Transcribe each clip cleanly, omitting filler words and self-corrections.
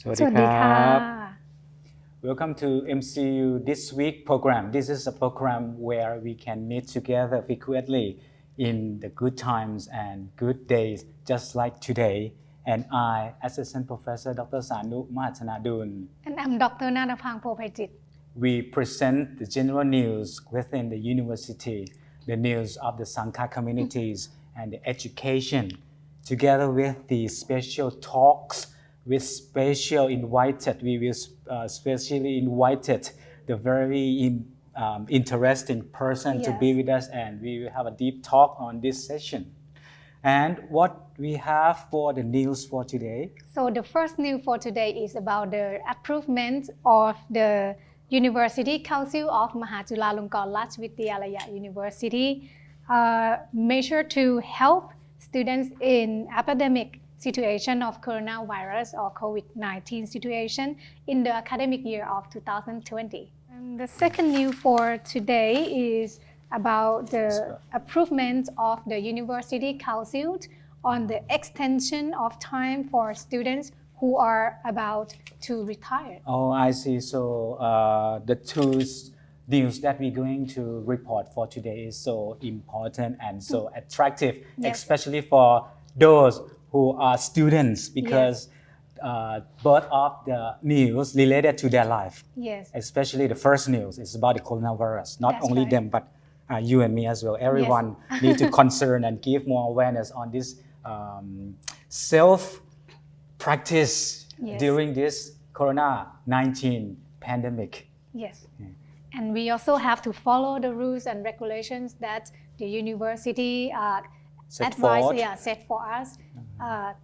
สวัสดีครับ Welcome to MCU This Week program. This is a program where we can meet together frequently in the good times and good days, just like today. And I, Assistant Professor Dr. Sanu Mahatanadun, And I'm Dr. Nanapang Popaichit. We present the general news within the university, the news of the Sangha communities and the education, together with the special talks with special invited. We will specially invited the very interesting person to be with us, and we will have a deep talk on this session. And what we have for the news for today? So the first news for today is about the improvement of the University Council of Mahachulalongkorn Rajvidyalaya University measure to help students in epidemic situation of coronavirus or COVID-19 situation in the academic year of 2020. And the second news for today is about the improvement of the University Council on the extension of time for students who are about to retire. Oh, I see. So the two news that we're going to report for today is so important and so attractive, especially for those who are students, because both of the news related to their life. Yes. Especially the first news is about the Cornell Virus. Not That's only right. them, but you and me as well. Everyone need to concern and give more awareness on this self-practice during this Corona-19 pandemic. Yes. And we also have to follow the rules and regulations that the university set for us.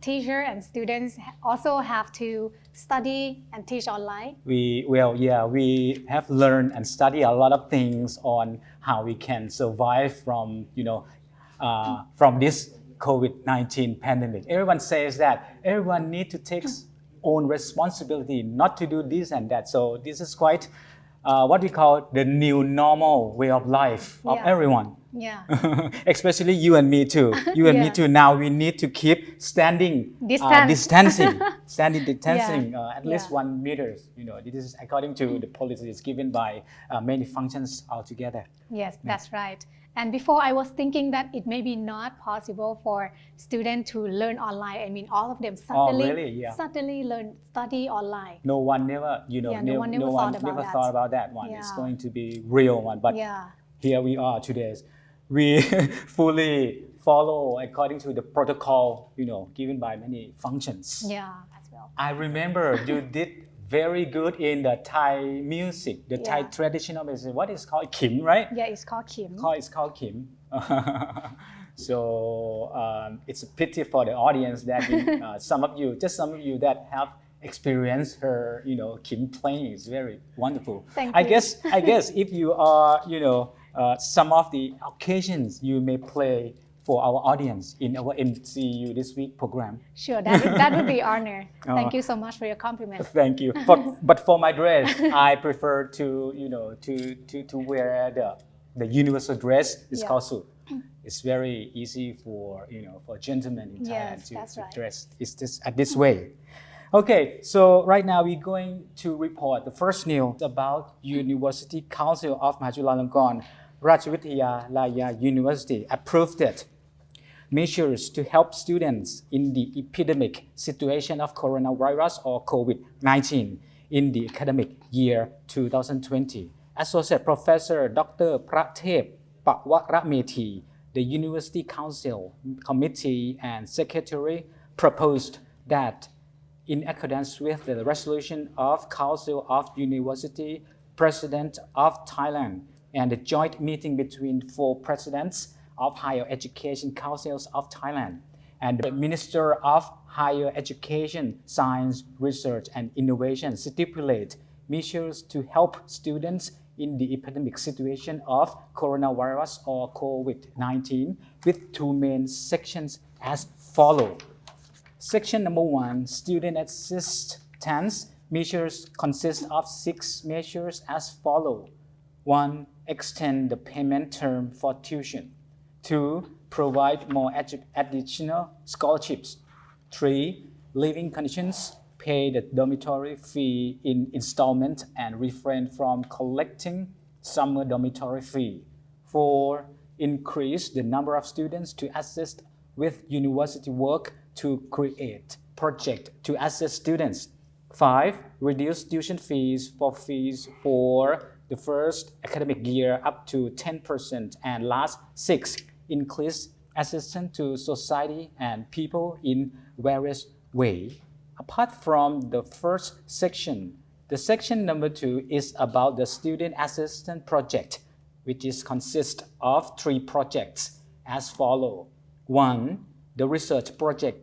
Teachers and students also have to study and teach online. We have learned and studied a lot of things on how we can survive from from this COVID-19 pandemic. Everyone says that everyone needs to take own responsibility not to do this and that. So this is quite what we call the new normal way of life of everyone. Yeah. Especially you and me too. You and me too. Now we need to keep standing distancing at least 1 meter. This is according to the policies given by many functions altogether. Yes, that's right. And before I was thinking that it may be not possible for students to learn online. I mean, all of them suddenly study online. No one never, no one never thought about that one. It's going to be real one. But here we are today. We fully follow according to the protocol, given by many functions. Yeah, as well. I remember you did very good in the Thai music, the Thai traditional music. What is called Kim, right? Yeah, it's called Kim. It's called Kim. So it's a pity for the audience that some of you that have experienced her, Kim playing is very wonderful. Thank you. I guess if you are, some of the occasions you may play for our audience in our MCU This Week program. Sure, that would be honor. Thank you so much for your compliment. Thank you. But for my dress, I prefer to wear the universal dress. It's called suit. It's very easy for gentlemen in Thailand to dress. It's just this way. Okay, so right now we're going to report the first news about University Council of Mahachulalongkorn Rajvidyalaya University approved it. Measures to help students in the epidemic situation of coronavirus or COVID-19 in the academic year 2020. Associate Professor Dr. Pratep Pawaramethi, the University Council Committee and Secretary, proposed that in accordance with the resolution of Council of University President of Thailand and the joint meeting between 4 presidents of Higher Education Councils of Thailand and the Minister of Higher Education, Science, Research and Innovation stipulate measures to help students in the epidemic situation of coronavirus or COVID-19 with 2 main sections as follows. Section number 1, student assistance measures consist of 6 measures as follows. 1. Extend the payment term for tuition. 2. Provide more additional scholarships. 3. Living conditions pay the dormitory fee in installment and refrain from collecting summer dormitory fee. 4. Increase the number of students to assist with university work to create projects to assist students. 5. Reduce tuition fees for the first academic year up to 10%. And last, 6. Increase assistance to society and people in various ways. Apart from the first section, the section number 2 is about the student assistance project, which consists of 3 projects as follows. 1. The research project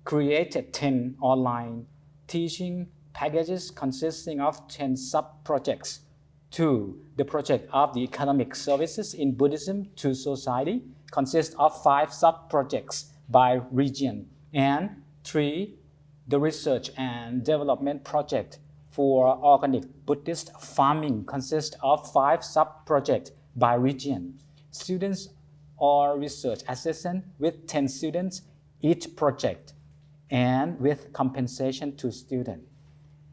created 10 online teaching packages consisting of 10 sub-projects. 2. The project of the economic services in Buddhism to society consists of 5 sub-projects by region. And 3. The research and development project for organic Buddhist farming consists of 5 sub-projects by region. Students or research assistant with 10 students each project and with compensation to students.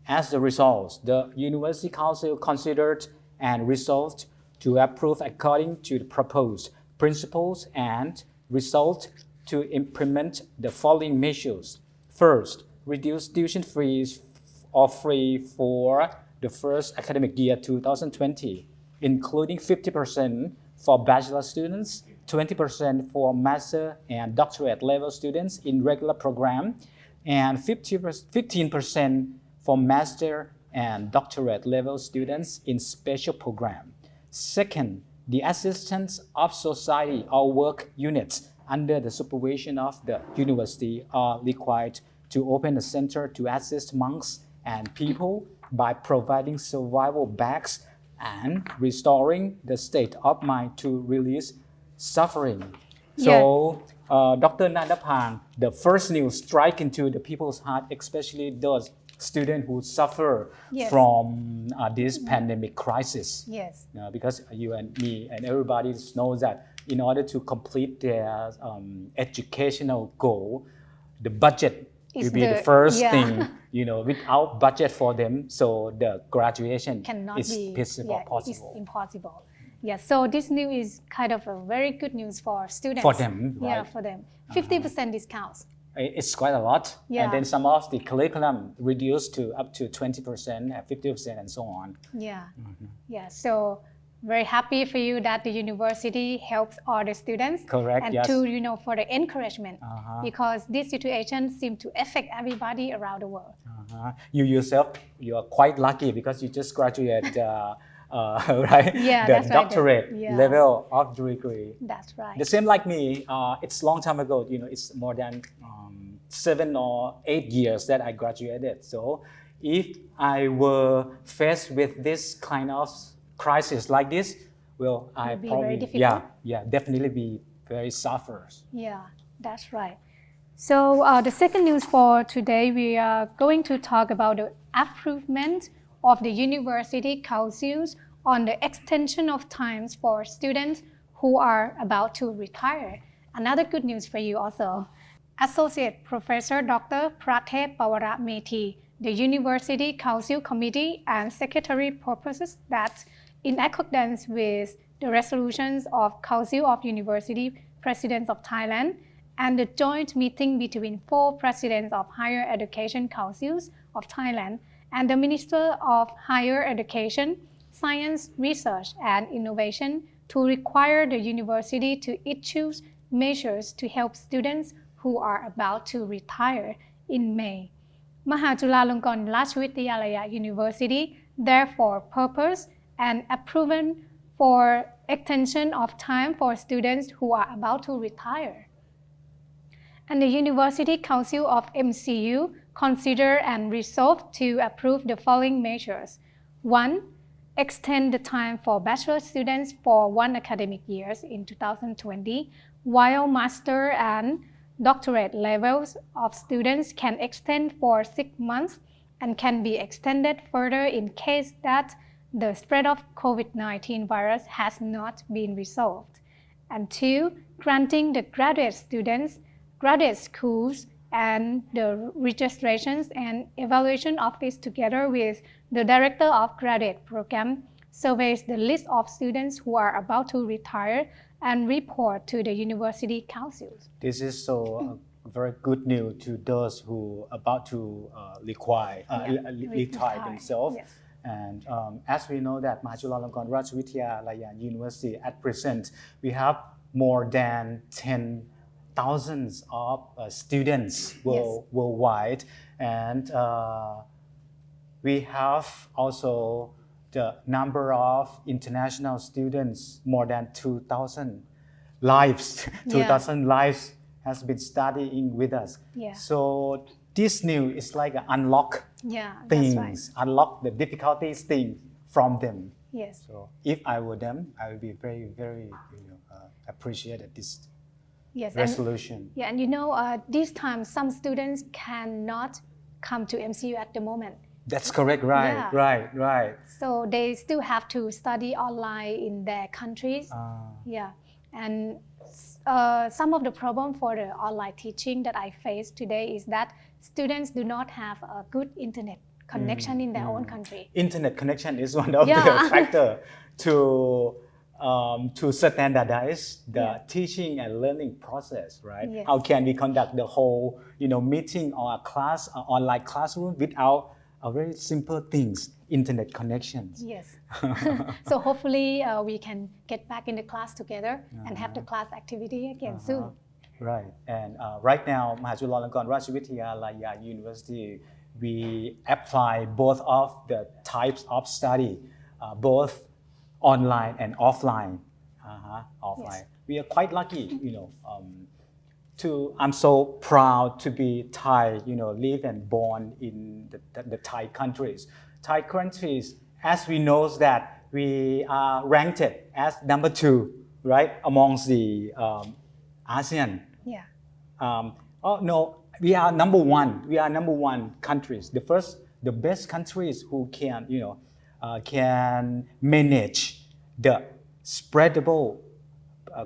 As a result, the University Council considered and resolved to approve according to the proposed principles and resolved to implement the following measures. First, reduce tuition fees or free for the first academic year 2020, including 50% for bachelor students, 20% for master and doctorate level students in regular program, and 15% for master and doctorate level students in special program. Second, the assistance of society or work units under the supervision of the university are required to open a center to assist monks and people by providing survival bags and restoring the state of mind to release suffering. So, Dr. Nandapang, the first news strike into the people's heart, especially those students who suffer from this pandemic crisis. Yes. Because you and me and everybody knows that in order to complete their educational goal, the budget will be the first thing. Without budget for them, so the graduation cannot is possible. It's impossible. Yeah, so this news is kind of a very good news for students. For them, right? Yeah, for them. 50% discounts. It's quite a lot. Yeah. And then some of the curriculum reduced to up to 20%, 50%, and so on. Yeah. Yeah, so very happy for you that the university helps all the students. Correct, and yes. to, for the encouragement. Because this situation seems to affect everybody around the world. You yourself, you are quite lucky because you just graduated, right? Yeah, the doctorate level of degree. That's right. The same like me, it's a long time ago, it's more than 7 or 8 years that I graduated. So if I were faced with this kind of crisis like this, well, I probably, definitely be very suffers. Yeah, that's right. So the second news for today, we are going to talk about the improvement of the university councils on the extension of times for students who are about to retire. Another good news for you also. Associate Professor Dr. Pratep Pawara Methi, the University Council Committee and Secretary proposes that in accordance with the resolutions of Council of University Presidents of Thailand and the joint meeting between 4 presidents of higher education councils of Thailand and the Minister of Higher Education, Science, Research and Innovation to require the university to issue measures to help students who are about to retire in May. Mahachulalongkorn Rajvidyalaya University therefore proposed and approved for extension of time for students who are about to retire. And the University Council of MCU considered and resolved to approve the following measures. 1. Extend the time for bachelor students for 1 academic year in 2020, while master and doctorate levels of students can extend for 6 months and can be extended further in case that the spread of COVID-19 virus has not been resolved. And 2. Granting the graduate students, graduate schools, and the registrations and evaluation office together with the director of graduate program surveys the list of students who are about to retire and report to the university councils. This is so very good news to those who are about to retire themselves. Yes. And as we know that Mahachulalongkorn Rajvidyalaya University at present, we have more than 10,000 of students worldwide, and we have also the number of international students, more than 2,000 lives. 2,000 lives has been studying with us. Yeah. So this new is like an unlock things, unlock the difficulties things from them. Yes. So if I were them, I would be very, very appreciated this resolution. And this time some students cannot come to MCU at the moment. That's correct, right. So they still have to study online in their countries. And some of the problem for the online teaching that I face today is that students do not have a good internet connection in their own country. Internet connection is one of the factors to standardize the teaching and learning process, right? Yes. How can we conduct the whole meeting or a class, online classroom without a very simple things, internet connections? Yes. So hopefully we can get back in the class together and have the class activity again soon. Right. And right now, Mahachulalongkorn Rajvidyalaya University, we apply both of the types of study, both online and offline. Offline. Yes. We are quite lucky, I'm so proud to be Thai, live and born in the Thai countries. Thai countries, as we know that we are ranked as number 2, right, amongst the ASEAN. Yeah. We are number 1. We are number 1 countries. The best countries who can, can manage the spreadable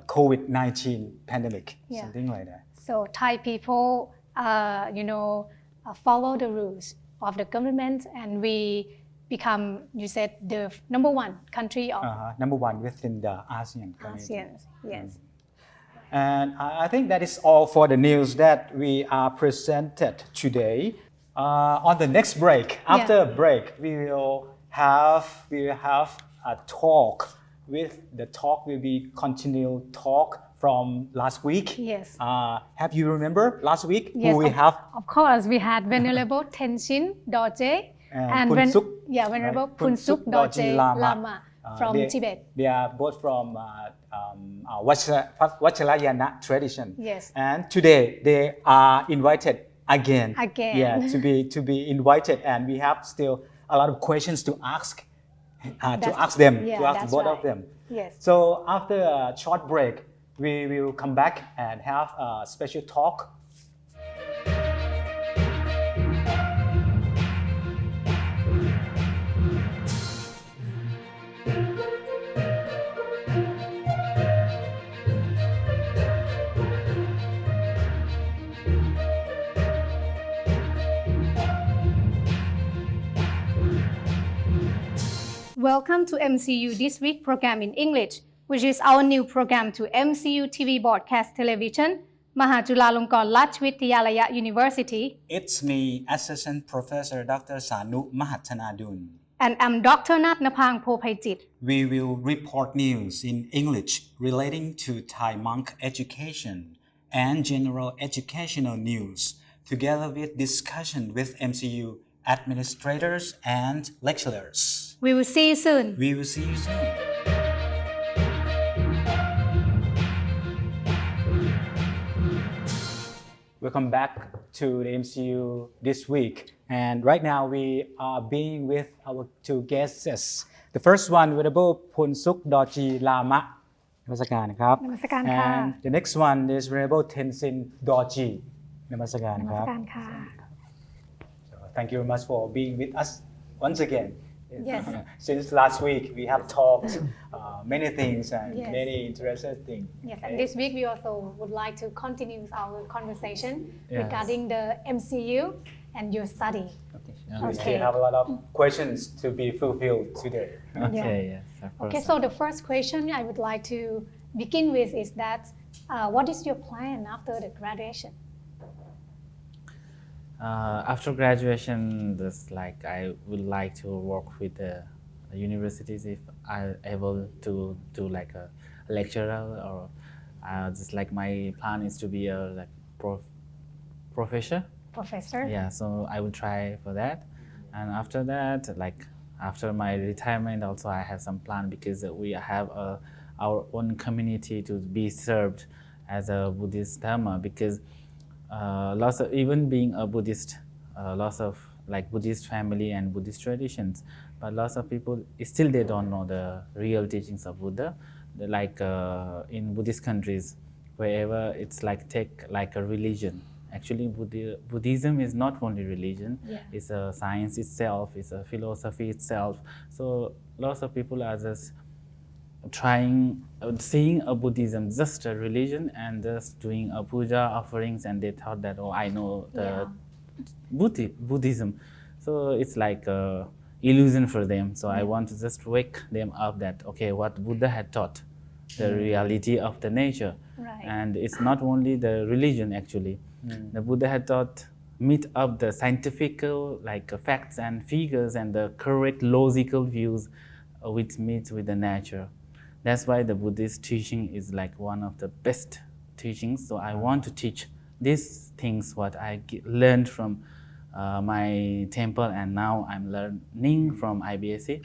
COVID-19 pandemic, something like that. So Thai people, follow the rules of the government, and we become, you said, the number 1 country of number 1 within the ASEAN community. ASEAN, yes. And I think that is all for the news that we are presented today. On the next break, after break, we will have a talk. The talk will be continued talk from last week. Yes. Have you remember last week? Yes, who we have? Of course, we had Venerable Tenzin Dorje and Venerable Phuntsuk Dorje Lama from Tibet. They are both from Vajrayana tradition. Yes. And today they are invited again. Yeah, to be invited, and we have still a lot of questions to ask. To ask both of them. Yes. So after a short break, we will come back and have a special talk. Welcome to MCU This Week program in English, which is our new program to MCU TV broadcast television, Mahachulalongkorn Rajvidyalaya University. It's me, Assistant Professor Dr. Sanu Mahathanadun. And I'm Dr. Nat Napang Phophaijit. We will report news in English relating to Thai monk education and general educational news, together with discussion with MCU administrators and lecturers. We will see you soon. We will see you soon. Welcome back to the MCU this week. And right now we are being with our 2 guests. The first one, Venerable Phuntsuk Dorje Lama. Namaskarครับ Namaskar ค่ะ And the next one is Venerable Tenzin Dorje. Namaskar ครับ Namaskar ค่ะ So thank you very much for being with us once again Yes. Since last week, we have talked many things and Yes. many interesting things. Yes, okay? and this week we also would like to continue our conversation Yes. regarding the MCU and your study. Okay. Yeah. We Okay. still have a lot of questions to be fulfilled today. Okay, yes, of course. Okay, so the first question I would like to begin with is that what is your plan after the graduation? After graduation, just like I would like to work with the universities if I'm able to do like a lecturer, or just like my plan is to be a like professor. Professor? Yeah, so I will try for that. And after that, like after my retirement, also I have some plan because we have our own community to be served as a Buddhist Dharma, because lots of, even being a Buddhist, lots of like Buddhist family and Buddhist traditions, but lots of people still they don't know the real teachings of Buddha. Like in Buddhist countries, wherever it's like take like a religion. Actually, Buddhism is not only religion; Yeah. it's a science itself, it's a philosophy itself. So lots of people are just trying seeing a Buddhism just a religion and just doing a puja offerings, and they thought that, oh, I know the Buddhism. So it's like a illusion for them. So I want to just wake them up that, okay, what Buddha had taught, the reality of the nature. Right. And it's not only the religion actually. The Buddha had taught meet up the scientific like facts and figures and the correct logical views which meet with the nature. That's why the Buddhist teaching is like one of the best teachings. So I want to teach these things what I learned from my temple, and now I'm learning from IBSC.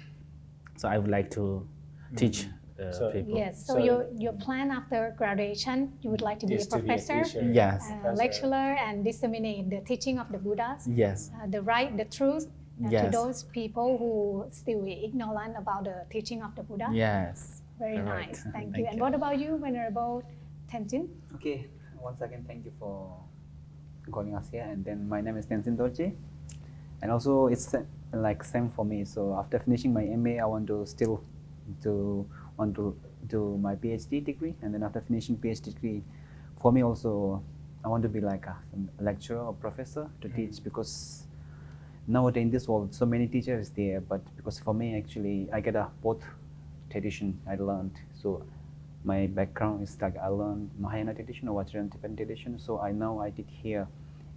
So I would like to teach So- people. Yes, so, So- your plan after graduation, you would like to be a Is to be a professor, teacher. Yes. Professor. lecturer, and disseminate the teaching of the Buddhas, Yes. the truth to Yes. those people who still ignorant about the teaching of the Buddha. Yes. Very Correct. nice, thank you. And what about you, Venerable Tenzin? Okay, once again, thank you for calling us here. And then my name is Tenzin Dolce, and also it's like same for me. So after finishing my MA, I want to still want to do my PhD degree, and then after finishing PhD degree, for me also, I want to be like a lecturer or professor to teach, because nowadays in this world, so many teachers there. But because for me, actually, I get a both tradition I learned. So my background is like I learned Mahayana tradition or Vajrayana Tibetan tradition. So I did here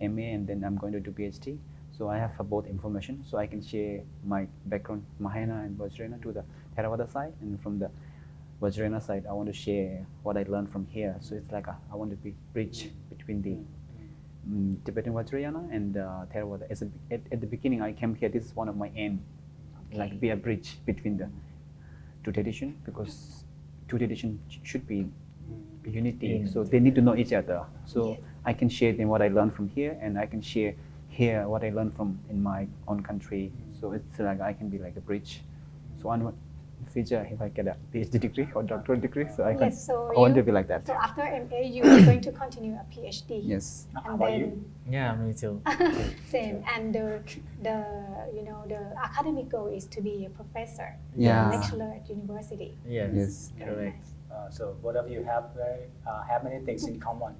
MA, and then I'm going to do PhD. So I have both information, so I can share my background Mahayana and Vajrayana to the Theravada side, and from the Vajrayana side, I want to share what I learned from here. So it's like I want to be bridge between the Tibetan Vajrayana and Theravada. At the beginning, I came here. This is one of my aim, like be a bridge between the two traditions, because two traditions should be unity. So they need to know each other. So Yes. I can share them what I learned from here, and I can share here what I learned from in my own country. So it's like I can be like a bridge. So in future, if I get a PhD degree or doctoral degree, so I can. Yes, so I want you- to be like that. So after MA, you are going to continue a PhD. Yes. How And about then you? Yeah, me too. same, and the academic goal is to be a professor, Yeah. lecturer at university. Yes. Yes. Very Correct. nice. So both of you have many things in common.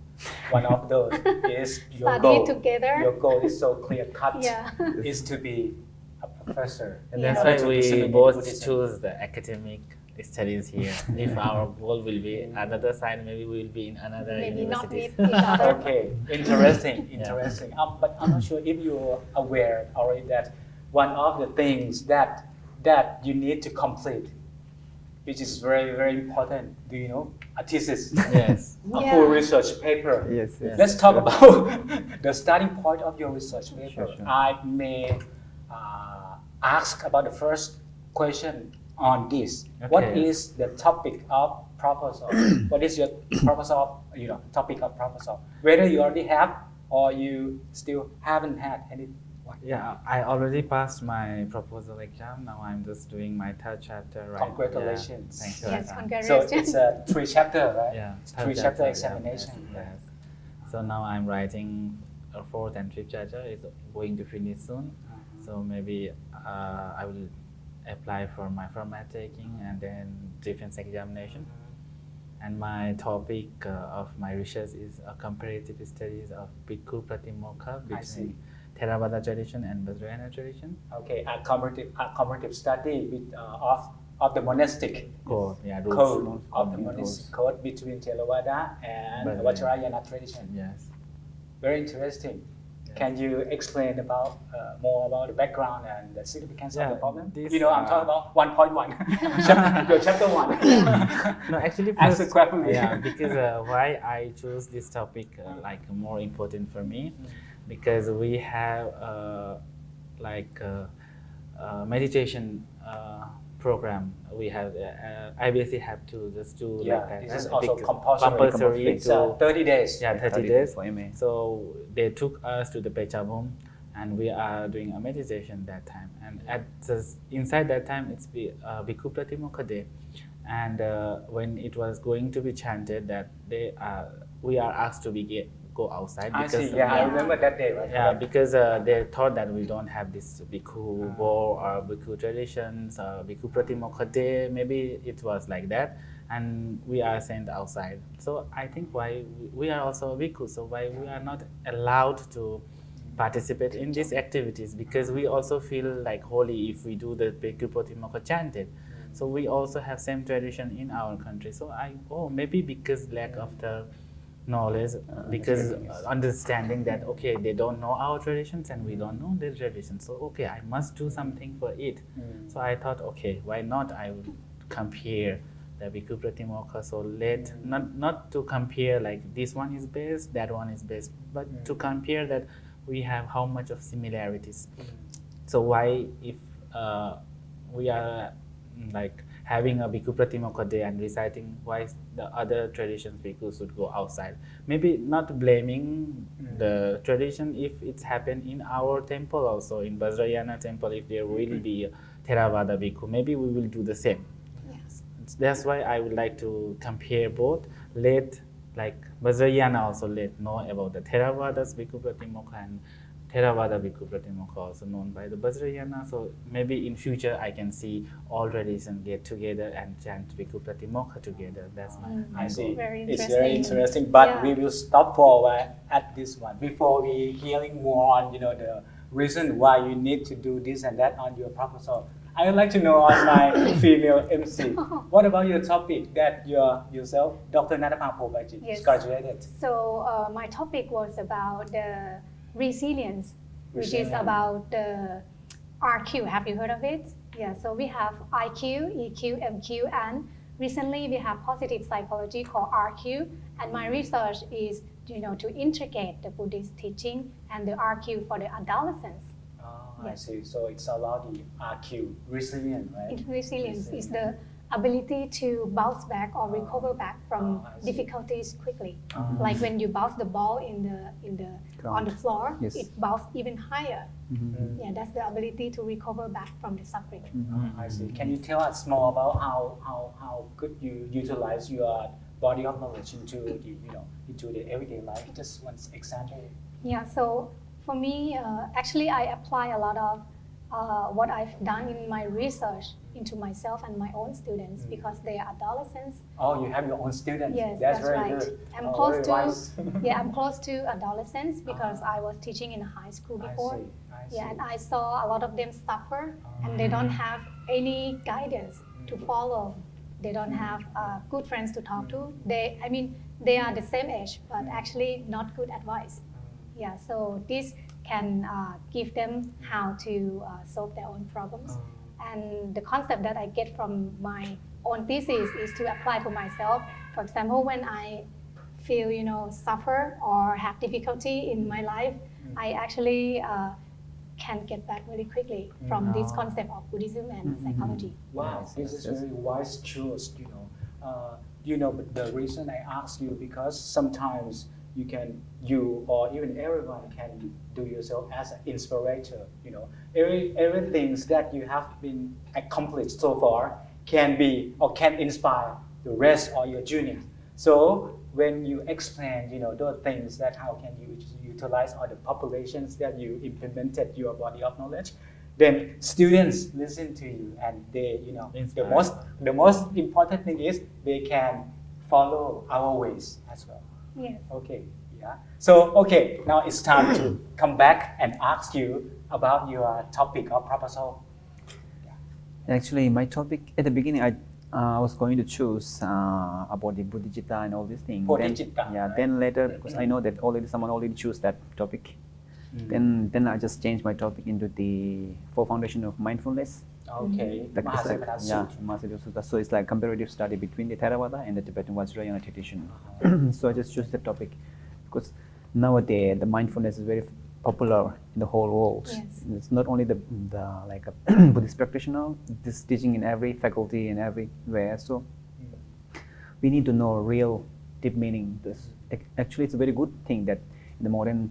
One of those is your Study goal. together. Your goal is so clear cut. Yeah. Is to be a professor. And Yeah. that's In order why to we disseminate both Buddhism. choose the academic studies here. If our goal will be another side, maybe we will be in another Maybe not university. meet each other. Okay, interesting. But I'm not sure if you're aware already that one of the things that you need to complete, which is very, very important, do you know? A thesis, Yes. a Yeah. full research paper. Yes. Yes. Let's talk about the starting point of your research paper. Sure. I may ask about the first question on this. What Okay. is the topic of proposal? What is your proposal? Topic of proposal. Whether you already have or you still haven't had any. Yeah, I already passed my proposal exam. Now I'm just doing my third chapter, right? Congratulations. Yeah. Thank you. Yes, Adhan. congratulations. So it's a 3 chapter, right? Yeah, Three third chapter exam, examination. Yes. So now I'm writing a fourth and fifth chapter. It's going to finish soon. So maybe I will apply for my format taking and then defense examination. And my topic of my research is comparative studies of Bhikkhu Pratimokha between Theravada tradition and Vajrayana tradition. Okay, a comparative study with, of the monastic Code, code of the monastic code between Theravada and Vajrayana tradition. Yes. Very interesting. Can you explain about more about the background and the significance of the problem? I'm talking about 1.1, your chapter 1. No, actually, answer carefully. Yeah, because why I choose this topic like more important for me, because we have meditation program. We have IBSC have to just do like that. This is also compulsory. It's 30 days. Yeah, 30 days. For MA. So they took us to the Pechabum, and we are doing a meditation that time. And inside that time, it's Bhikkhu Pratimokha Day. And when it was going to be chanted, that we are asked to go outside. Because, I remember that day. Right? Yeah, because they thought that we don't have this Bhikkhu war or Bhikkhu traditions or Bhikkhu Pratimokha Day. Maybe it was like that, and we are sent outside. So I think why we are also Bhikkhu, so why we are not allowed to participate in these activities, because we also feel like holy if we do the Bhikkhu Pratimokha chanted. So we also have same tradition in our country. So maybe because lack of the knowledge, because understanding that they don't know our traditions and we don't know their traditions, so I must do something for it. So I thought, why not I would compare the Bhikkhu Pratimokha. So not to compare like this one is best, that one is best, but to compare that we have how much of similarities. So why if we are like having a Bhikkhu Pratimokha Day and reciting, why the other traditions Bhikkhus should go outside? Maybe not blaming the tradition if it's happened in our temple also, in Vajrayana temple, if there will be a Theravada Bhikkhu, maybe we will do the same. Yes. That's why I would like to compare both. Let Vajrayana also know about the Theravada's Bhikkhu Pratimokha and Theravada Bhikkhu Pratimokha also known by the Vajrayana. So maybe in future I can see all traditions get together and chant Bhikkhu Pratimokha together. That's my I see. Very It's very interesting. interesting, but we will stop for a while at this one before we hearing more on the reason why you need to do this and that on your proposal. I would like to know on my female MC, what about your topic that yourself, Dr. Natapang Pobaji, graduated? So my topic was about the resilience, which is about the RQ. Have you heard of it? Yeah, so we have IQ, EQ, MQ, and recently we have positive psychology called RQ. And my research is to integrate the Buddhist teaching and the RQ for the adolescents. I see. So it's about the RQ, resilient, right? Resilience is the ability to bounce back or recover back from difficulties quickly. Like when you bounce the ball on the floor, it bounces even higher. Yeah, that's the ability to recover back from the suffering. I see. Can you tell us more about how could you utilize your body of knowledge into the everyday life? Just one example. Yeah. So for me, actually, I apply a lot of what I've done in my research into myself and my own students because they are adolescents. Oh, you have your own students. Yes, that's very very right. good. I'm close to I'm close to adolescents because I was teaching in a high school before. I see. Yeah, and I saw a lot of them suffer and they don't have any guidance to follow. They don't have good friends to talk to. They are the same age, but actually not good advice. Yeah, so this can give them how to solve their own problems. And the concept that I get from my own thesis is to apply to myself. For example, when I feel, suffer or have difficulty in my life, I actually can get back really quickly from this concept of Buddhism and psychology. Wow, this is very wise choice. But the reason I ask you because sometimes you or even everyone can do yourself as an inspirator. Everything that you have been accomplished so far can be or can inspire the rest or your juniors. So when you explain, those things that how can you utilize or the populations that you implemented your body of knowledge, then students listen to you, and they, the most important thing is they can follow our ways as well. Yes. Okay, yeah. So, okay, now it's time to come back and ask you about your topic or proposal. Actually, my topic at the beginning, I was going to choose about the Bodhicitta and all these things. Bodhicitta, Yeah. right? Then later, because I know that someone already chose that topic. Then I just changed my topic into the four foundation of mindfulness. Okay, Like it's like, Mahasatipatthana yeah, Sutra. Mahasatipatthana Sutta. So it's like comparative study between the Theravada and the Tibetan Vajrayana tradition. So I just chose the topic because nowadays the mindfulness is very popular in the whole world. Yes. It's not only the like a Buddhist practitioner. This teaching in every faculty and everywhere. So we need to know real deep meaning. Actually, it's a very good thing that in the modern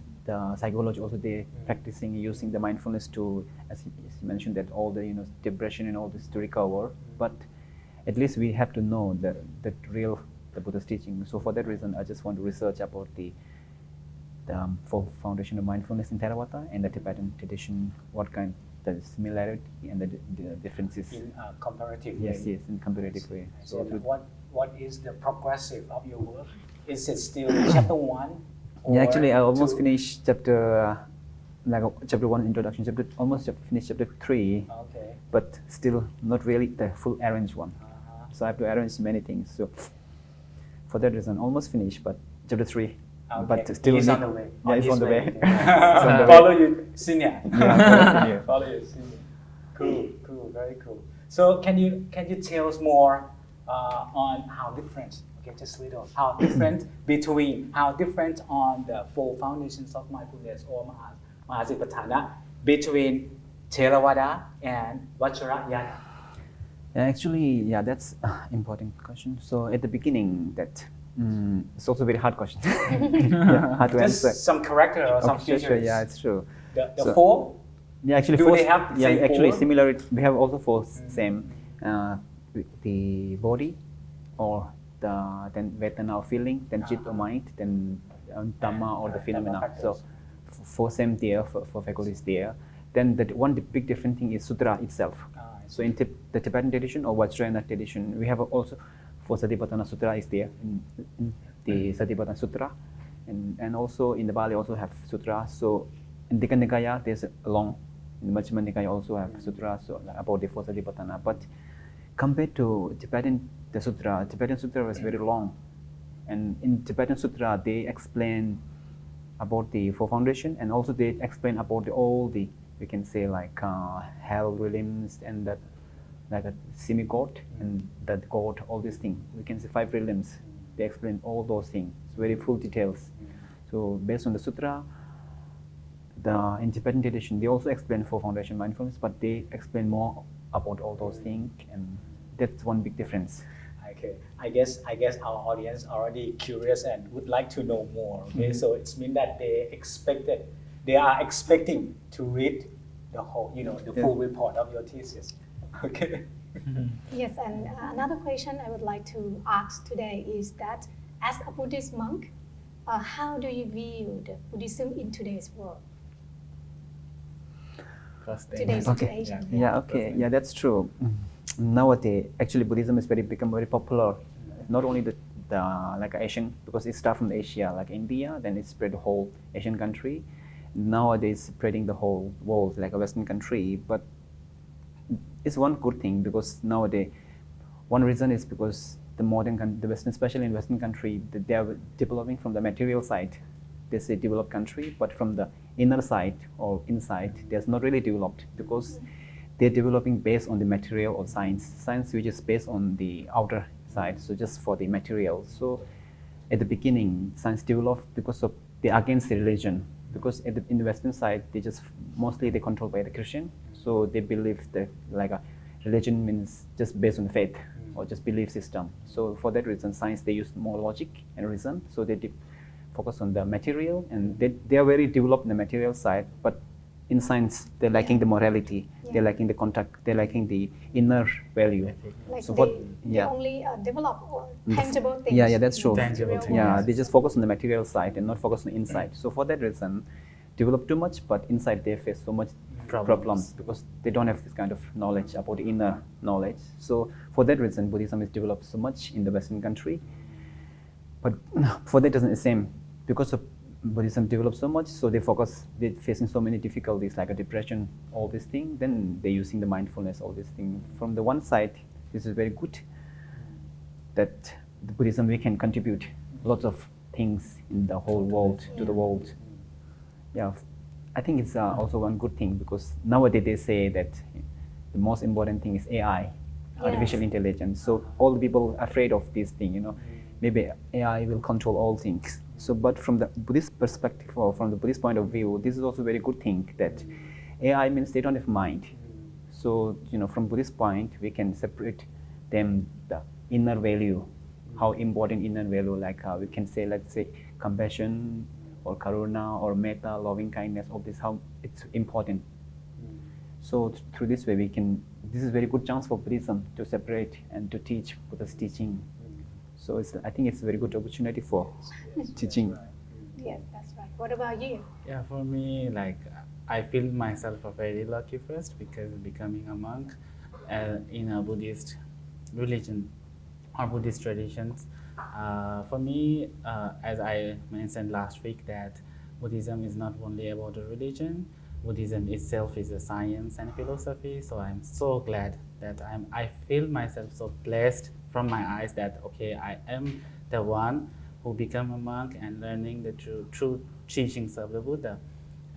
psychology also they practicing using the mindfulness to, as you mentioned, that all the depression and all this to recover. But at least we have to know the real the Buddha's teaching. So for that reason, I just want to research about the four foundation of mindfulness in Theravada and the Tibetan tradition. What kind the similarity and the differences. In a comparative Yes, way. yes, in comparative way. So through- what is the progressive of your work? Is it still chapter 1? Yeah, actually, I almost 2? finished chapter chapter 1 introduction. Finished chapter 3, Okay. but still not really the full arranged one. So I have to arrange many things. So for that reason, almost finished, but chapter 3. Okay. But still It's need- on the way. Yeah, it's his on the way. Okay. It's on the way. Follow your senior. Yeah, Follow your senior. Cool, very cool. So can you tell us more on how different? Okay, just little. How different on the four foundations of mindfulness or Mahasatipatthana between Theravada and Vajrayana? Yeah, actually, yeah, that's important question. So at the beginning, that it's also a very hard question. Yeah, hard to Just answer. some character or some Okay, features. sure, yeah, it's true. The So- four. Yeah, actually, Do four. they have the Yeah, same actually, four? similar. We have also four same. The body, or then Vedana or feeling, then Chit or mind, then Dhamma or the phenomena. So four same there for faculties there. Then the big different thing is Sutra itself. So in the Tibetan tradition or Vajrayana tradition, we have also for Satipatthana Sutra is there in the Satipatthana Sutra, and also in the Bali also have Sutra. So in Digha Nikaya there's a long, in the Majjhima Nikaya also have Sutra, so about the four Satipatthana. But compared to Tibetan Sutra was very long, and in Tibetan Sutra they explain about the four foundation, and also they explain about all the, we can say, like hell realms and that, like a semi-god and that god, all these things. We can say 5 realms. They explain all those things. It's very full details. So based on the sutra, in Tibetan tradition, they also explain four foundation mindfulness, but they explain more about all those things, and that's one big difference. Okay, I guess our audience already curious and would like to know more. Okay, so it means that they are expecting to read the whole, the full report of your thesis. Okay. Yes, and another question I would like to ask today is that as a Buddhist monk, how do you view the Buddhism in today's world? Today's situation. Yeah, okay. Yeah, that's true. Nowadays, actually, Buddhism has become very popular. Not only the like Asian, because it started from Asia, like India, then it spread the whole Asian country. Nowadays, spreading the whole world, like a Western country. But it's one good thing, because nowadays, one reason is because the Western, especially in Western country, they are developing from the material side. They say developed country, but from the inner side or inside, they're not really developed, because they're developing based on the material or science which is based on the outer side, so just for the material. So at the beginning, science developed because of they're against the religion, because in the Western side, they controlled by the Christian, so they believe that like a religion means just based on faith or just belief system. So for that reason, science, they use more logic and reason, so they focus on the material, and they are very developed in the material side, but in science, they're lacking the morality, they're lacking the contact, they're lacking the inner value. Like So they only develop tangible things. Yeah, that's true. Tangible Real things. Yeah, world. they just focus on the material side and not focus on the inside. So for that reason, develop too much, but inside they face so much problems. because they don't have this kind of knowledge about the inner knowledge. So for that reason, Buddhism is developed so much in the Western country. But for that doesn't the same, because of Buddhism developed so much, so they're facing so many difficulties like a depression, all these things. Then they're using the mindfulness, all these things. From the one side, this is very good that the Buddhism we can contribute lots of things in the whole world to the world. Yeah, I think it's also one good thing, because nowadays they say that the most important thing is AI, artificial intelligence. So all the people are afraid of this thing, maybe AI will control all things. So, but from the Buddhist perspective, or from the Buddhist point of view, this is also a very good thing, that AI means they don't have mind. So, from Buddhist point, we can separate them the inner value, how important inner value, like we can say, let's say, compassion or karuna or metta, loving kindness, all this, how it's important. So through this way, this is very good chance for Buddhism to separate and to teach Buddha's teaching. So I think it's a very good opportunity for teaching. Yes, that's right. What about you? Yeah, for me, like, I feel myself a very lucky first, because becoming a monk in a Buddhist religion or Buddhist traditions. For me, as I mentioned last week, that Buddhism is not only about a religion. Buddhism itself is a science and philosophy. So I'm so glad that I feel myself so blessed from my eyes that, okay, I am the one who become a monk and learning the true teachings of the Buddha.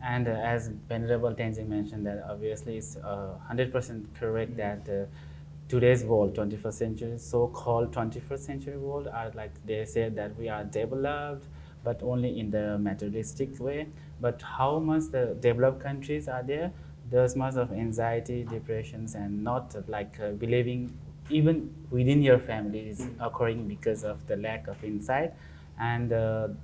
And as Venerable Tenzin mentioned, that obviously it's 100% correct that today's world, 21st century, so-called 21st century world, are like, they say that we are developed, but only in the materialistic way. But how much the developed countries are there, there's much of anxiety, depressions, and not like believing even within your family is occurring because of the lack of insight. And the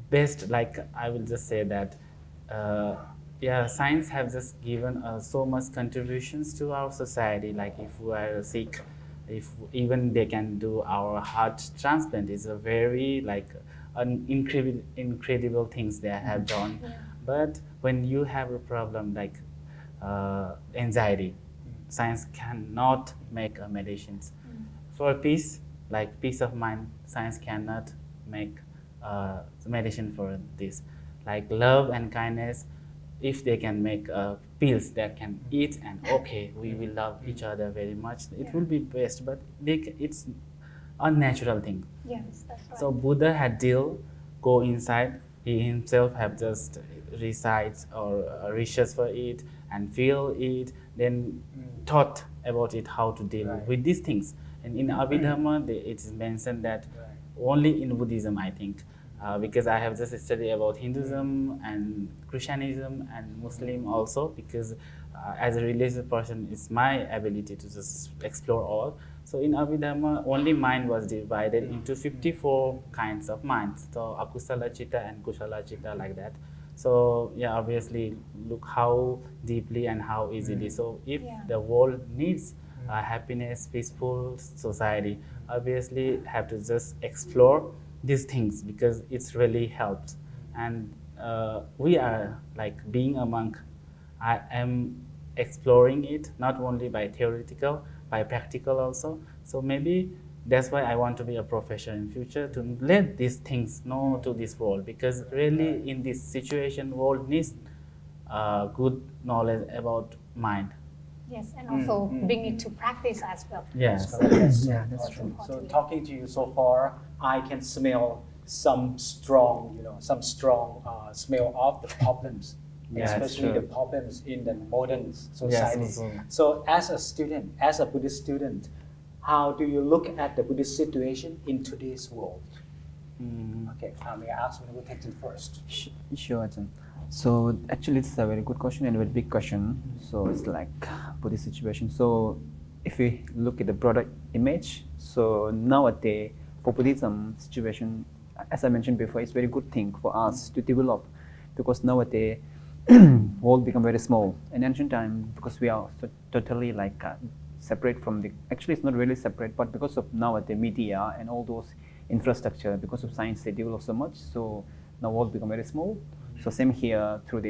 best, like, I will just say that science has just given so much contributions to our society. Like, if we are sick, if even they can do our heart transplant, is a very an incredible things they have done. But when you have a problem like anxiety, science cannot make medicines. For peace, like peace of mind, science cannot make medicine for this. Like love and kindness, if they can make pills that can eat, and okay, we will love each other very much, it will be best, but it's unnatural thing. Yes, that's right. So Buddha had go inside, he himself have just recite or research for it and feel it, then thought about it, how to deal with these things. And in Abhidhamma, it is mentioned that only in Buddhism, I think, because I have just studied about Hinduism and Christianism and Muslim also, because as a religious person, it's my ability to just explore all. So in Abhidhamma, only mind was divided into 54 kinds of minds. So akusala chitta and kusala chitta, like that. So yeah, obviously, look how deeply and how easily. So if the world needs happiness, peaceful society, obviously have to just explore these things, because it's really helped. And we are like, being a monk, I am exploring it not only by theoretical, by practical also. So maybe that's why I want to be a professor in future, to let these things know to this world, because really in this situation, world needs good knowledge about mind. Yes, and also bring it to practice as well. Yes. Yes, Yeah, that's that's true. So important. talking to you so far, I can smell some strong, smell of the problems, Yeah, especially true. the problems in the modern society. Yes, also. So as a student, as a Buddhist student, how do you look at the Buddhist situation in today's world? Okay, may I ask Venerable Tenzin first? Sure, Ajahn. So actually, it's a very good question and a very big question. So it's like Buddhist situation. So if we look at the broader image, so nowadays for Buddhism situation, as I mentioned before, it's very good thing for us to develop, because nowadays world become very small. In ancient time, because we are totally like separate from the. Actually, it's not really separate, but because of nowadays media and all those infrastructure, because of science, they develop so much. So now world become very small. So same here, through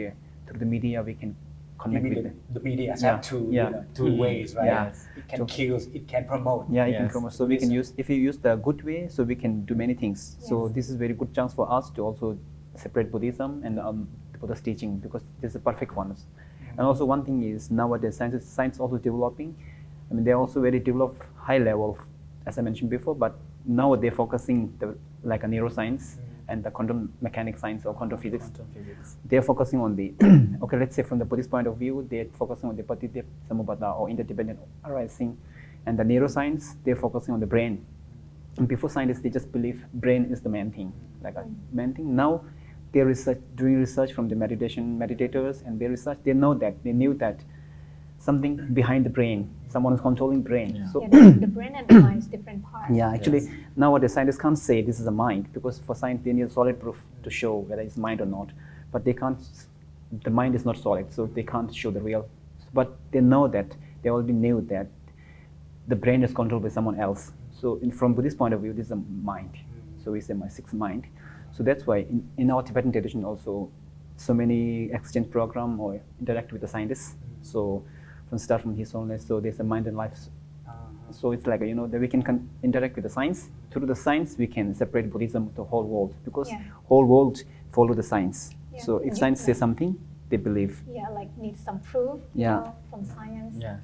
through the media we can connect You with mean the media Yeah, have two, yeah. you know, two ways, right? Yeah. It can kill, it can promote. Yeah, you can Yes. promote. So we can use, if you use the good way, so we can do many things. So Yes. this is very good chance for us to also separate Buddhism and Buddha's teaching, because this is a perfect one. And also one thing is nowadays science also developing. I mean, they're also very developed high level, as I mentioned before, but now they're focusing like a neuroscience and the quantum mechanics science or quantum physics. Quantum physics. They're focusing on the, okay, let's say from the Buddhist point of view, they're focusing on the Patitip Samuppada or interdependent arising. And the neuroscience, they're focusing on the brain. And before scientists, they just believe brain is the main thing, like a main thing. Now, they're doing research from the meditators, and they knew that something behind the brain, someone is controlling brain. Yeah. So The brain and the mind is different parts. yeah, actually, Yes. nowadays scientists can't say this is a mind, because for science they need solid proof to show whether it's mind or not. But they can't. The mind is not solid, so they can't show the real. But they know that they already knew that the brain is controlled by someone else. So from Buddhist point of view, this is a mind. So we say my sixth mind. So that's why in our Tibetan tradition also, so many exchange program or interact with the scientists. So from His Holiness, so there's a mind and life. So it's like, that we can interact with the science. Through the science, we can separate Buddhism to the whole world, because whole world follow the science. Yeah. So if science says something, they believe. Yeah, like need some proof from science. Yes.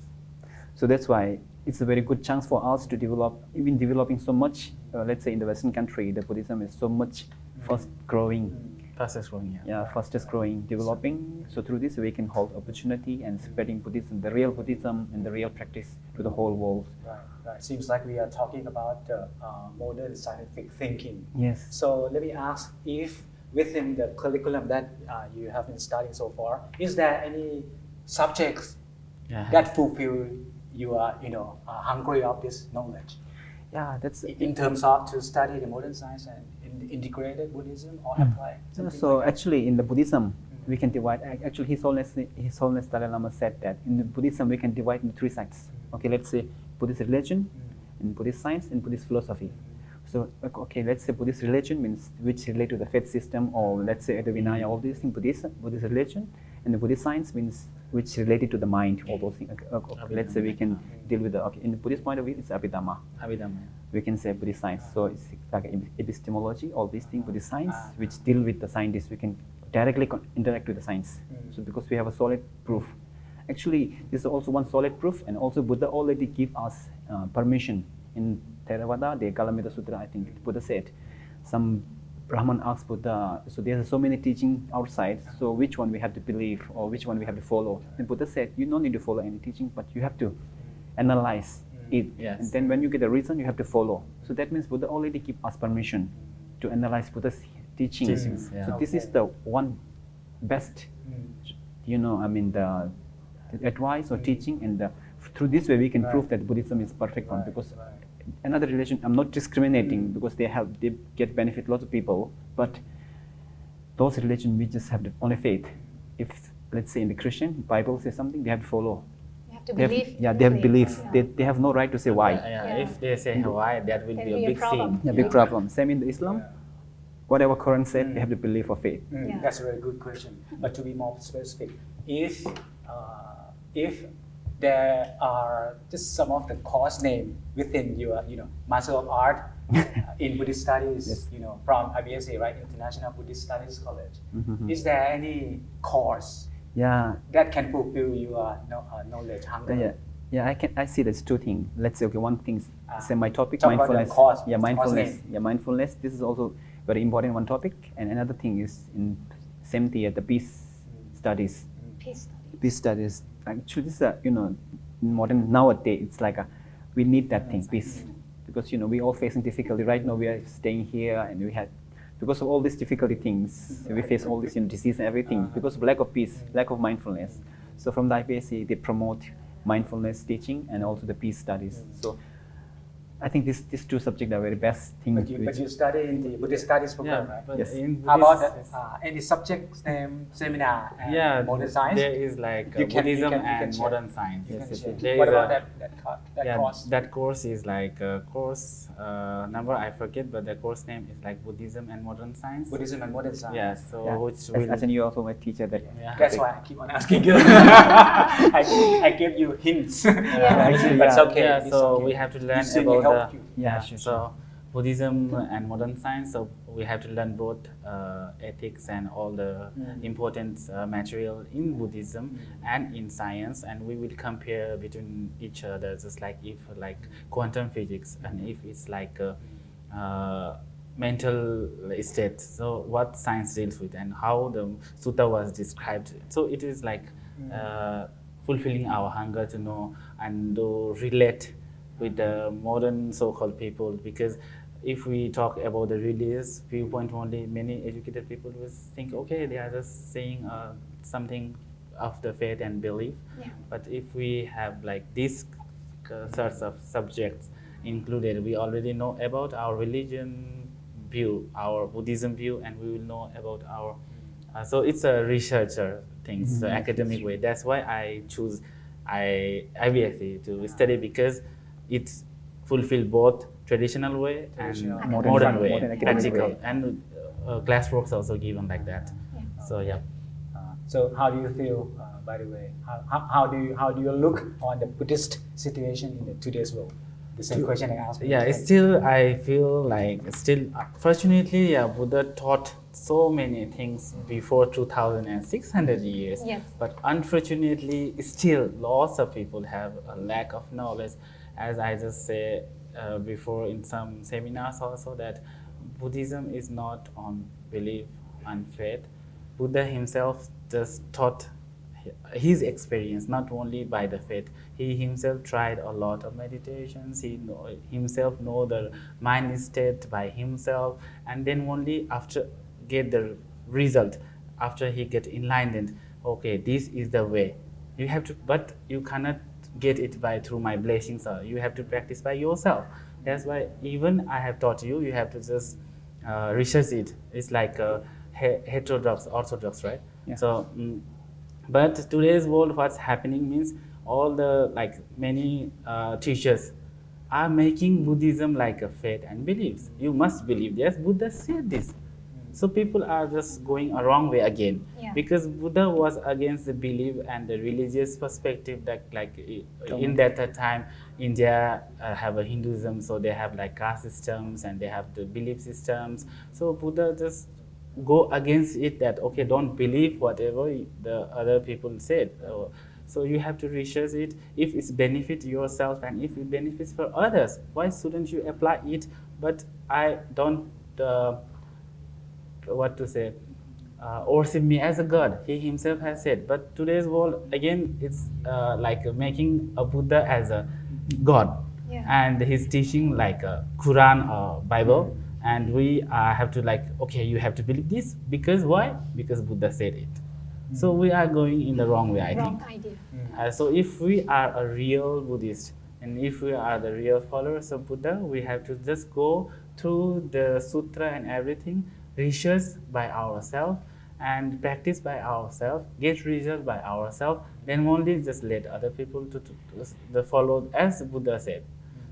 So that's why it's a very good chance for us to develop, even developing so much, let's say in the Western country, the Buddhism is so much fast growing. Fastest growing. Yeah, fastest growing, developing. So through this we can hold opportunity and spreading Buddhism, the real Buddhism and the real practice to the whole world. Right. Seems like we are talking about modern scientific thinking. Yes. So let me ask, if within the curriculum that you have been studying so far, is there any subjects that fulfill your, hungry of this knowledge? Yeah, that's in terms of to study the modern science and integrated Buddhism or apply. So actually in the Buddhism, we can divide, actually His Holiness Dalai Lama said that in the Buddhism we can divide into three sides. Okay, let's say Buddhist religion, and Buddhist science, and Buddhist philosophy. So, okay, let's say Buddhist religion means which relate to the faith system, or let's say the Vinaya, all these things, Buddhist religion, and the Buddhist science means which related to the mind, all those things. Okay, let's say we can deal with in the Buddhist point of view, it's Abhidhamma. We can say Buddhist science. So it's like epistemology, all these things, Buddhist science, which deal with the scientists. We can directly interact with the science. So because we have a solid proof. Actually, this is also one solid proof, and also Buddha already give us permission in Theravada, the Kalamita Sutra, I think Buddha said. Some Brahman asked Buddha, so there's so many teaching outside, so which one we have to believe or which one we have to follow? And Buddha said, you don't need to follow any teaching, but you have to analyze it. Yes. And then when you get a reason, you have to follow. So that means Buddha already give us permission to analyze Buddha's teachings. So this is the one best, the advice or teaching, and through this way we can prove that Buddhism is perfect one, because another religion, I'm not discriminating, because they get benefit lots of people, but those religions we just have the only faith. If let's say in the Christian Bible says something, they have to follow. You have to believe. They have belief. They have no right to say why. If they say why, that will be a big sin. Yeah, big problem. Same in the Islam. Whatever Quran said, they have the belief or faith. That's a very good question. But to be more specific, if there are just some of the course name within your, Master of Art in Buddhist Studies, from IBSA, right, International Buddhist Studies College. Is there any course that can fulfill your knowledge hunger? I see there's two things. Let's say, okay, one thing is, say my topic, talk about mindfulness. the course, mindfulness. course Mindfulness. This is also very important one topic. And another thing is in same thing, the peace studies. Peace studies. Actually, this is modern nowadays. It's like we need that thing, peace, because we all facing difficulty right now. We are staying here, and we had because of all these difficulty things, we face all this disease and everything because of lack of peace, lack of mindfulness. So from the IPSC, they promote mindfulness teaching and also the peace studies. So I think these two subjects are very best thing. But you study in the Buddhist studies program, right? but Yes. in How about Buddhist, any subject name seminar and yeah, modern science? there is like You can- Buddhism you can and share. modern science. You can Yes, share. There What is about a- that course? That course is like a course number I forget, but the course name is like Buddhism and modern science. Buddhism and modern science. Yeah, so Yeah. which As will Achan, you also my teacher that. Yeah. That's why I keep on asking you. I give you hints. Actually, But it's yeah. okay. Yeah, it's so okay. we have to learn You see, about help the you. Yeah, sure, So Buddhism and modern science. So we have to learn both ethics and all the important material in Buddhism and in science, and we will compare between each other, just like if like quantum physics and if it's like mental state. So what science deals with and how the sutta was described. So it is like fulfilling our hunger to know and to relate with the modern so-called people, because if we talk about the religious viewpoint only, many educated people will think, okay, they are just saying something of the faith and belief. Yeah. But if we have like these sorts of subjects included, we already know about our religion view, our Buddhism view, and we will know about our so it's a researcher thing, so academic way. That's why I choose IBSE to study, because it fulfill both traditional way Traditional. and Modern modern way, way, modern academic practical, way. and classworks also given like that. Yeah. So yeah. So how do you feel, by the way? How do you look on the Buddhist situation in today's world? The same question I asked. Yeah, it's still I feel like still fortunately, yeah, Buddha taught so many things before 2,600 years. Yes. But unfortunately, still lots of people have a lack of knowledge. As I just said before in some seminars also, that Buddhism is not on belief and faith. Buddha himself just taught his experience, not only by the faith. He himself tried a lot of meditations. He himself know the mind state by himself, and then only after get the result, after he get enlightened. Okay, this is the way. You have to, but you cannot get it by through my blessings. Or you have to practice by yourself. That's why even I have taught you. You have to just research it. It's like heterodox, orthodox, right? Yeah. So. But today's world, what's happening means all the like many teachers are making Buddhism like a faith and beliefs. You must believe. Yes, Buddha said this. So people are just going a wrong way again, Yeah. because Buddha was against the belief and the religious perspective that like in that time India have a Hinduism, so they have like caste systems and they have the belief systems. So Buddha just go against it, that okay, don't believe whatever the other people said. So you have to research it. If it's benefit yourself and if it benefits for others, why shouldn't you apply it? But I don't what to say, worship me as a god, he himself has said. But today's world again, it's like making a Buddha as a god. Yeah. And he's teaching like a Quran or Bible, and we have to like, okay, you have to believe this, because why? Because Buddha said it. So we are going in the wrong way, I Wrong think. idea. So if we are a real Buddhist, and if we are the real followers of Buddha, we have to just go through the sutra and everything, research by ourselves and practice by ourselves, get result by ourselves, then only just let other people to follow as Buddha said.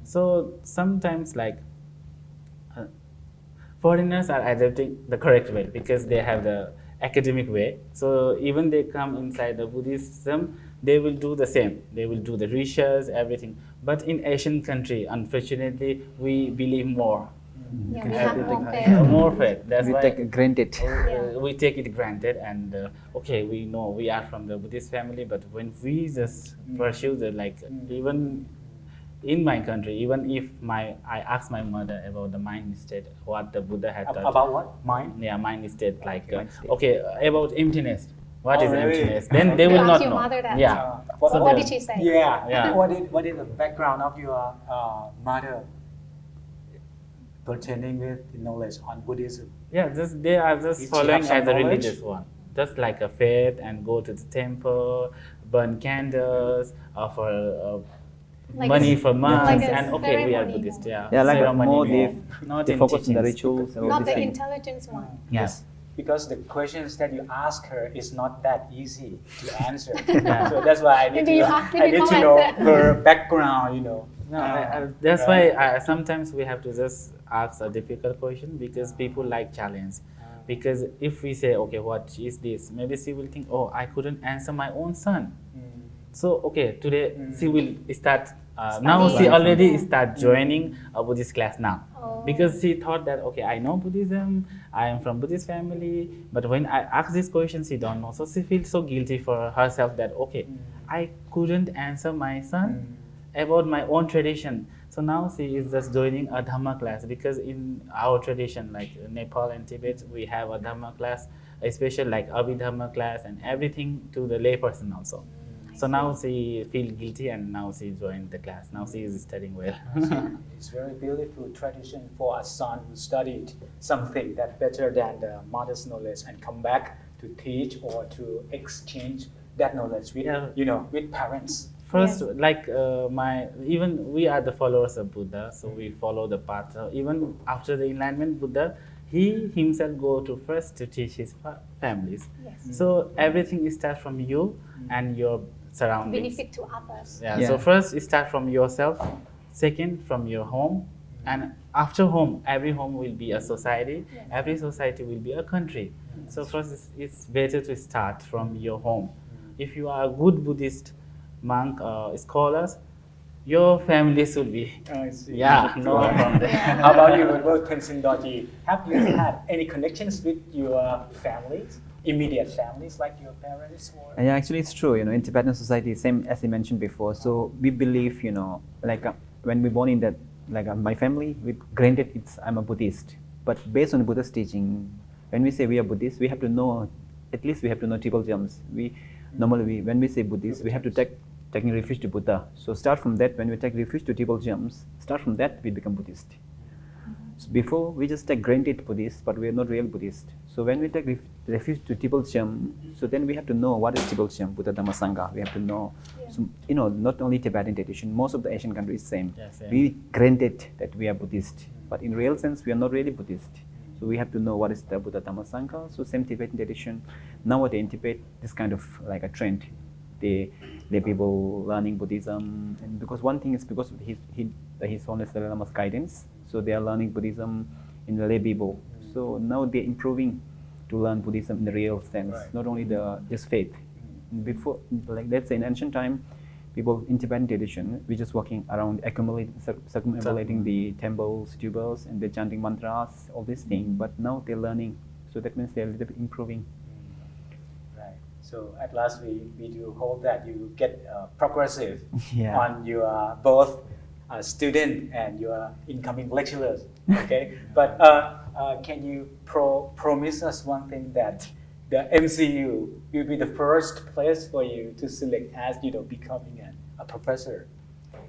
So sometimes like foreigners are adopting the correct way because they have the academic way. So even they come inside the Buddhism, they will do the same. They will do the research, everything. But in Asian country, unfortunately, we believe more. Yeah, we have have more everything. faith. More faith. That's We why take granted. we take it granted, and okay, we know we are from the Buddhist family, but when we just pursue the like even in my country, even if I ask my mother about the mind state, what the Buddha had taught. About what? Mind? Yeah, mind state, like Mind state. okay, about emptiness. What Oh, is really? emptiness? Then they You will ask not your know. mother that. Yeah. So what the- did she say? Yeah. Yeah. What is the background of your mother pertaining with knowledge on Buddhism? Yeah, just they are just Did she following have some as a knowledge? religious one, just like a faith, and go to the temple, burn candles, offer Like money a- for months, like a and okay, we are ceremony. Buddhist. Yeah, Yeah, like ceremony more more, they, not they in focus on the teachings. rituals and all Not these the things. intelligence one. Yes. Because the questions that you ask her is not that easy to answer. So that's why I need Maybe you to know, ask I need to difficult know answer. her background, you know. No, that's right? why sometimes we have to just ask a difficult question because people like challenge. Because if we say, okay, what is this? Maybe she will think, oh, I couldn't answer my own son. So okay, today she will start. Now she Studying. already start joining a Buddhist class now, Oh. because she thought that okay, I know Buddhism, I am from Buddhist family, but when I ask this question, she don't know. So she feels so guilty for herself that okay, I couldn't answer my son about my own tradition. So now she is just joining a Dhamma class because in our tradition, like Nepal and Tibet, we have a Dhamma class, especially like Abhidhamma class and everything to the layperson also. So now she feel guilty and now she joined the class. Now she is studying well. It's very beautiful tradition for a son who studied something that better than the mother's knowledge and come back to teach or to exchange that knowledge with, Yeah. you know, with parents. First, like even we are the followers of Buddha, so we follow the path. Even after the enlightenment, Buddha, he himself go to first to teach his families. Yes. So everything starts from you and your surroundings. Benefit to others. Yeah. Yeah. So first, start from yourself. Second, from your home, and after home, every home will be a society. Yes. Every society will be a country. So first, it's better to start from your home. If you are a good Buddhist monk or scholars, your families will be I see. yeah no from there. How about you, well, Tenzin Dorji? Have you had any connections with your families, immediate families like your parents? Or? Yeah, actually, it's true. In Tibetan society, same as I mentioned before. So we believe, like when we're born in that, like my family, we granted I'm a Buddhist. But based on Buddha's teaching, when we say we are Buddhist, we have to know, at least we have to know triple gems. Normally, when we say Buddhist, we have to taking refuge to Buddha. So start from that. When we take refuge to triple gems, start from that, we become Buddhist. So before, we just take granted Buddhist, but we are not real Buddhist. So when we take refuge to triple gem, so then we have to know what is triple gem, Buddha, Dhamma, Sangha. We have to know. So, not only Tibetan tradition, most of the Asian countries same. Yeah, same. We granted that we are Buddhist, but in real sense, we are not really Buddhist. So we have to know what is the Buddha, Dhamma, Sangha. So same Tibetan tradition. Nowadays in Tibet, this kind of like a trend. The people learning Buddhism, and because one thing is because of his Holiness Dalai Lama's guidance, so they are learning Buddhism in the lay people. So now they're improving to learn Buddhism in the real sense, not only just faith. Before, like let's say in ancient time, people in Tibetan tradition, we just walking around, circumambulating the temples, tubers, and they're chanting mantras, all these things. But now they're learning, so that means they're a little bit improving. Right. So at last, we do hope that you get progressive Yeah. on your both student and your incoming lecturers. Okay. But can you promise us one thing, that the MCU will be the first place for you to select as becoming a professor?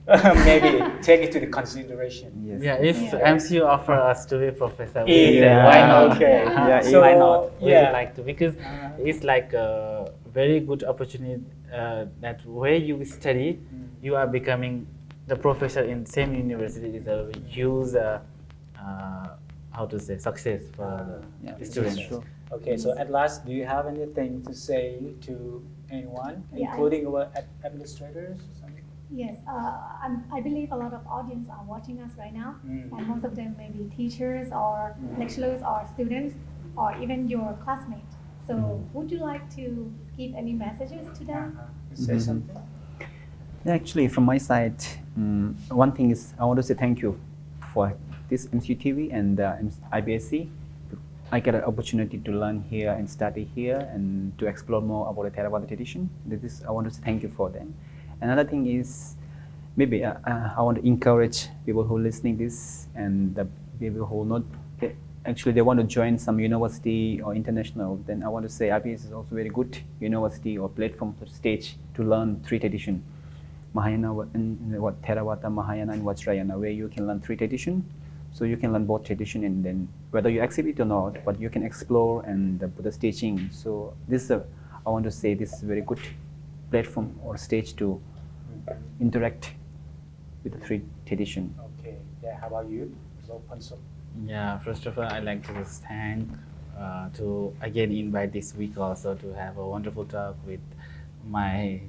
Maybe take it to the consideration. Yes. Yeah, if MCU offer us to be professor, we Yeah, say, why not? okay. Yeah, So, why not? We yeah. would like to, because it's like a very good opportunity that where you study, you are becoming the professor in same university is a huge how to say success for Yeah, the this is students. true. Okay, so at last, do you have anything to say to anyone, Yeah, including our administrators? Yes, I believe a lot of audience are watching us right now, and most of them may be teachers or lecturers or students or even your classmates. So would you like to give any messages to them? Say something. Actually, from my side, one thing is I want to say thank you for this MCU TV and IBSC. I get an opportunity to learn here and study here and to explore more about the Theravada tradition. I want to say thank you for them. Another thing is, maybe I want to encourage people who are listening this and the people who not actually they want to join some university or international. Then I want to say IBS is also very good university or platform stage to learn three tradition, Mahayana and what Theravada, Mahayana and Vajrayana, where you can learn three tradition. So you can learn both tradition, and then whether you accept it or not, but you can explore and the Buddha's teaching. So this I want to say this is a very good platform or stage to interact with the three tradition. Okay. Yeah. How about you? So, Pansuk? Yeah, first of all, I'd like to just thank to again invite this week also to have a wonderful talk with my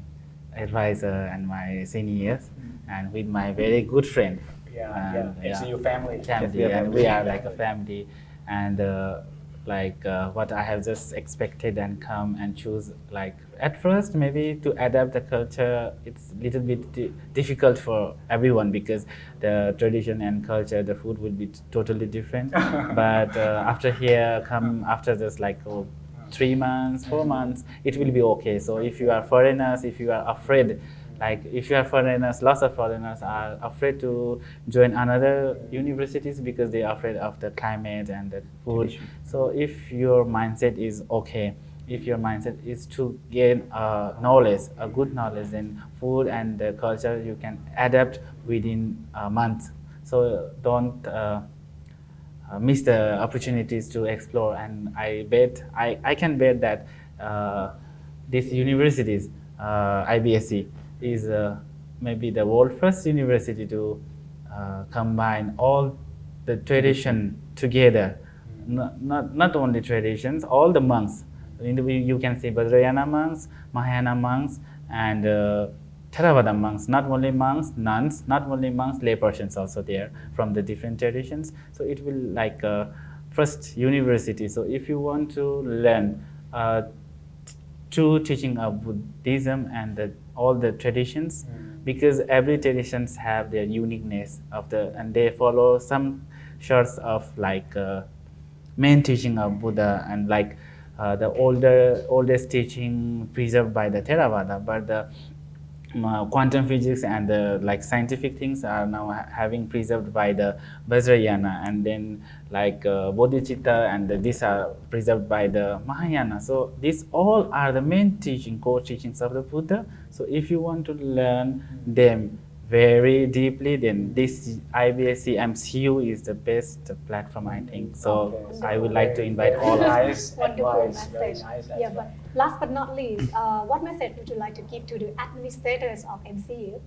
advisor and my seniors and with my very good friend. Yeah. MCU family. Family, Yes, we are and family. we are like a family, and what I have just expected and come and choose, like at first maybe to adapt the culture, it's a little bit difficult for everyone because the tradition and culture, the food will be totally different. But after here, come after just like 3 months, 4 months, it will be okay. So if you are foreigners, if you are afraid, like if you are foreigners, lots of foreigners are afraid to join another universities because they are afraid of the climate and the food. Tradition. So if your mindset is okay, if your mindset is to gain knowledge, a good knowledge, then food and the culture you can adapt within a month. So don't miss the opportunities to explore. And I can bet that these universities, IBSC, is maybe the world first university to combine all the tradition together. Not only traditions, all the monks. You can see Vajrayana monks, Mahayana monks, and Theravada monks. Not only monks, nuns, not only monks, lay persons also there from the different traditions. So it will like first university. So if you want to learn true teaching of Buddhism and all the traditions, because every traditions have their uniqueness of and they follow some sorts of like main teaching of Buddha and like the oldest teaching preserved by the Theravada, but the quantum physics and the like scientific things are now having preserved by the Vajrayana, and then like Bodhicitta and these are preserved by the Mahayana. So these all are the main core teachings of the Buddha. So if you want to learn them very deeply, then this IBSC MCU is the best platform, I think. So I would like to invite all of you. Nice Wonderful advice. Very message. nice Yeah, advice. but last but not least, what message would you like to give to the administrators of MCU?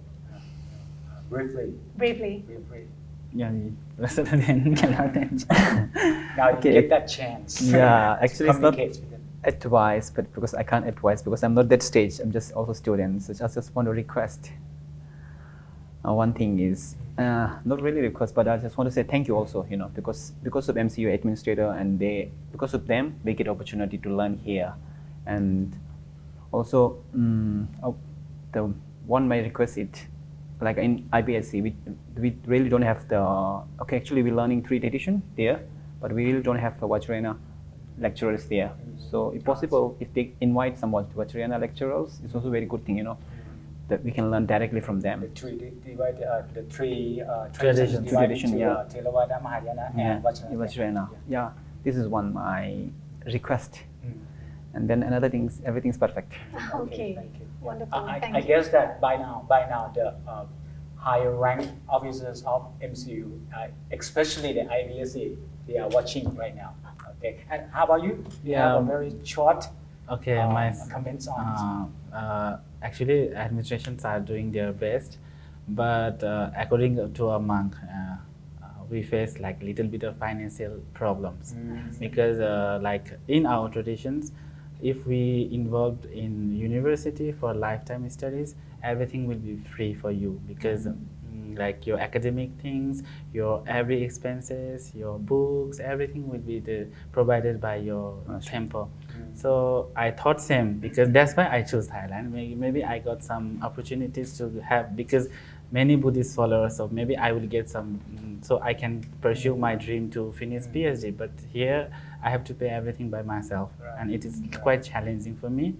Briefly. Briefly. Yeah, cannot Now Okay. you get that chance. Yeah, to actually it's not communicate with them. advice, but because I can't advise because I'm not that stage. I'm just also student. So I just want to request. One thing is not really request, but I just want to say thank you also. Because of MCU administrator and because of them they get opportunity to learn here, and also the one my request is like in IBSC we really don't have the actually we're learning 3 tradition there, but we really don't have Vajrayana lecturers there. So if possible, if they invite someone to Vajrayana lecturers, it's also a very good thing, that we can learn directly from them. The three Traditions. divided Tradition, into yeah. Theravada, Mahayana, and Vajrayana. Yeah, this is one my request. Mm. And then another thing is everything's perfect. Okay. Thank you. Wonderful. Thank I you. guess that by now the higher ranked officers of MCU, especially the IBSC, they are watching right now. Okay. And how about you? You have a very short Okay, my comments on actually administrations are doing their best, but according to a monk, we face like little bit of financial problems because like in our traditions, if we involved in university for lifetime studies, everything will be free for you because like your academic things, your every expenses, your books, everything will be provided by your temple. So I thought same because that's why I chose Thailand. Maybe I got some opportunities to have because many Buddhist followers, so maybe I will get some, so I can pursue my dream to finish PhD. But here I have to pay everything by myself, and it is quite challenging for me.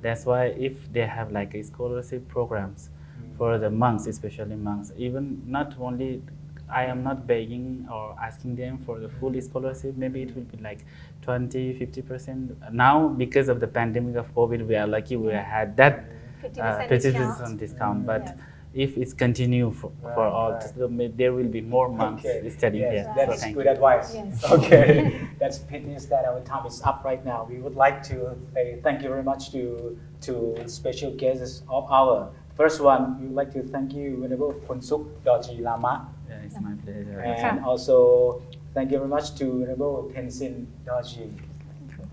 That's why if they have like a scholarship programs for the monks, especially monks, even not only I am not begging or asking them for the full scholarship, maybe it will be like 20-50%. Now because of the pandemic of COVID, we are lucky we had that 50% discount. But if it's continue for all, there will be more monks studying here. That's So good advice. Yes. Okay, that's pity is that our time is up right now. We would like to say thank you very much to special guests of our First one, we would like to thank you, Venerable Khonsuk Dorji Lama, Yeah, it's my pleasure. and also thank you very much to Venerable Tenzin Dorji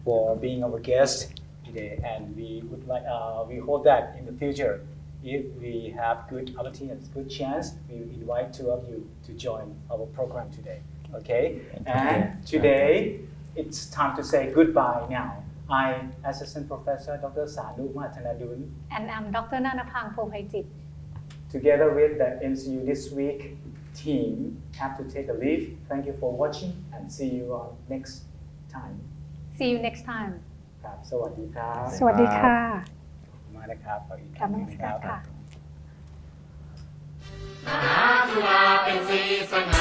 for being our guest today. And we would like, we hope that in the future, if we have good opportunities, good chance, we invite two of you to join our program today. Okay? And today, it's time to say goodbye now. I, Assistant Professor Dr. Sanu Mathanadun, And I'm Dr. Nanapang Phomhaichit. together with the MCU This Week team, have to take a leave. Thank you for watching and see you on next time. See you next time ครับสวัสดีครับ สวัสดีค่ะ มานะครับขออีกค กรา รั้ บ ง น ห มั นึ่ง ส นะค การ รับ ค่ะ มหาจุฬาเป็นศรีสง่า